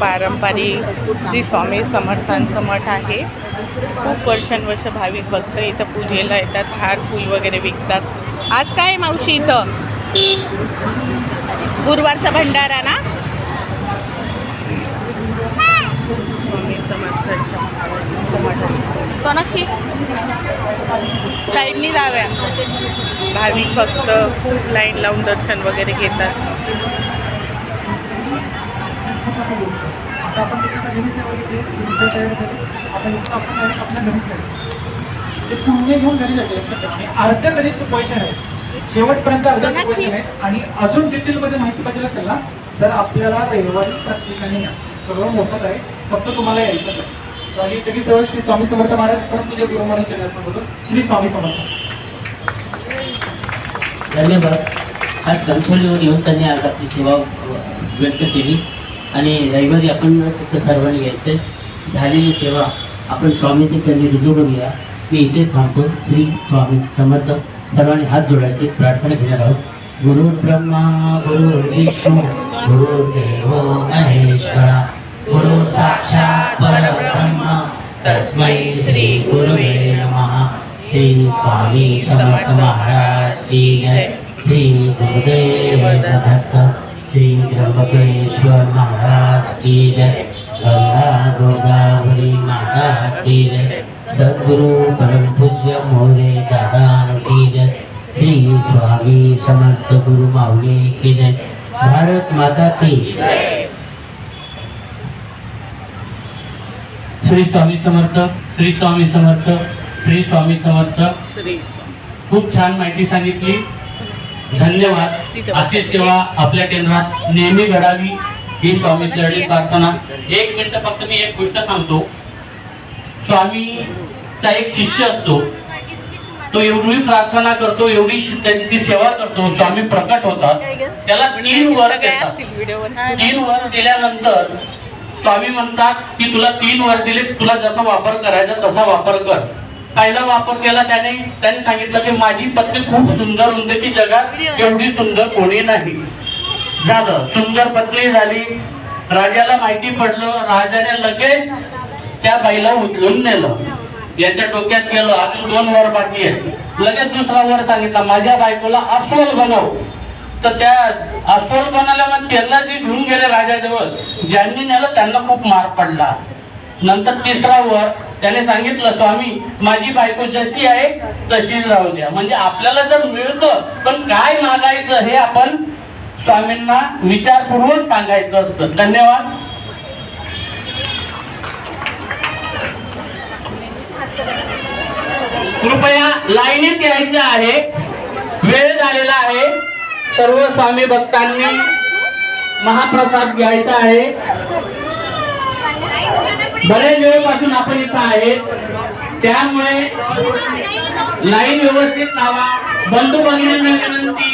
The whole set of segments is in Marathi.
पारंपरिक श्री स्वामी समर्थांचं मठ आहे. खूप वर्षानुवर्ष भाविक भक्त इथं पूजेला येतात. हार फूल वगैरे विकतात. आज काय मावशी इथं गुरुवारचा भंडारा ना. स्वामी समर्थांच्या सोनाक्षी साईडनी जाव्या. भाविक भक्त खूप लाईन लावून दर्शन वगैरे घेतात. पुण्य घेऊन घरी जायचे लक्षात ठेवा. अर्ध्या कधीच पैसे नाही, शेवटपर्यंत अर्ध्याचे पैसे नाही. आणि अजून डिटेलमध्ये माहिती पाहिजे असेल ना तर आपल्याला रविवारी प्रत्येकाने या. सगळं मोफत आहे, फक्त तुम्हाला यायचं आहे. आणि सगळी सवय श्री स्वामी समर्थ महाराज परत तुझ्या गुरु महाराज चॅनल बोलतो. श्री स्वामी समर्थ. धन्यवाद. आज कणसोलीवर येऊन त्यांनी आज आपली सेवा व्यक्त केली आणि रविवारी आपण फक्त सर्वांनी यायचं. झालेली सेवा आपण स्वामींची त्यांनी रुजू करूया. मी इथेच थांबतो. श्री स्वामी समर्थ. सर्वांनी हात जोडायचे, प्रार्थना घेणार आहोत. गुरु ब्रह्मा गुरु विष्णू गुरुदेव महेश्वरा गुरु साक्षात परब्रह्म तस्मै श्री गुरुवे नमः. श्री स्वामी समर्थ महाराज की जय. श्री गुरुदेव दत्त. श्री त्र्यंबकेश्वर महाराज की जय. गंगा गोदावरी माता की जय. सद्गुरु परम पूज्य मोरे दादा की जय. श्री स्वामी समर्थ गुरु माऊली की जय. भारत माता की जय. श्री स्वामी समर्थ. श्री स्वामी समर्थ. श्री स्वामी समर्थ. खूप छान माहिती सांगितली. धन्यवाद. अशी सेवा आपल्या केंद्रात नेहमी घडावी ही स्वामी चरणी प्रार्थना. 1 मिनिट फक्त मी एक गोष्ट सांगतो. स्वामीचा एक शिष्य असतो, तो एवढी प्रार्थना करतो, एवढी त्यांची सेवा करतो. स्वामी प्रकट होतात, त्याला 3 वर देतात. 3 वर दिल्यानंतर स्वामी म्हणतात की तुला 3 वर दिले, तुला जसा वापर करायचा तसा वापर कर. पहिला वापर केला त्याने सांगितलं की माझी पत्नी खूप सुंदर होती की जगात एवढी सुंदर कोणी नाही. झालं, सुंदर पत्नी झाली. राजाला माहिती पडलं. राजाने लगेच त्या बाईला उचलून नेलं. याच्या डोक्यात गेलं अजून 2 वर बाकी आहे. लगेच दुसरा वर सांगितला माझ्या बायकोला अस्वल बनव. तर त्या अस्वल बनवल्या मग त्यांना जे घेऊन गेले राजाजवळ, ज्यांनी नेलं त्यांना खूप मार पडला. नंतर 3रा वर त्याने सांगितलं स्वामी माझी बायको जशी आहे तशीच राहू द्या. म्हणजे आपल्याला जर मिळतं पण काय मागायचं हे आपण स्वामींना विचारपूर्वक सांगायचं असतं. धन्यवाद. कृपया लाईनीत यायचं आहे. वेळ झालेला आहे. सर्व स्वामी भक्तांनी महाप्रसाद घ्यायचा आहे. बरेच वेळपासून आपण इथं आहे, त्यामुळे लाईन व्यवस्थित लावा. बंधू भगिनींना विनंती.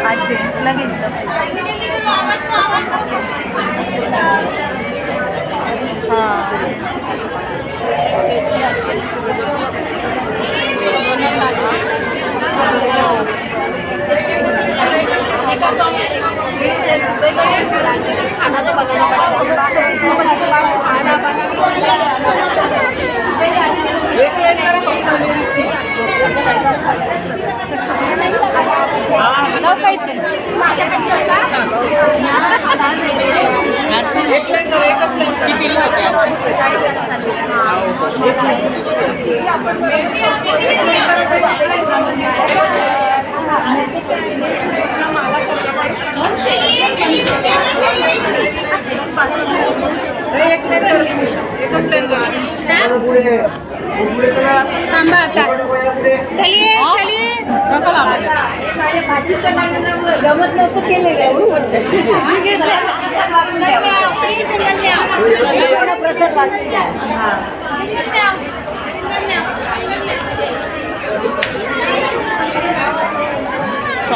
आज जेंट्सला घेतलं. गमत नव्हतं केलेलं प्रसाद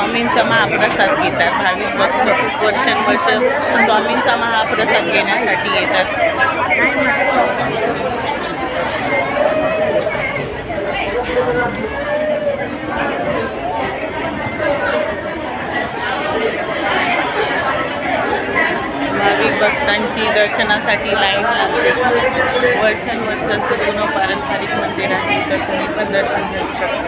स्वामींचा महाप्रसाद घेतात. भाविक भक्त खूप वर्षानुवर्ष स्वामींचा महाप्रसाद घेण्यासाठी येतात. भाविक भक्तांची दर्शनासाठी लाईन लागते. वर्षानुवर्ष असं जुनं पारंपरिक मंदिर आहे, तर तुम्ही पण दर्शन घेऊ शकता.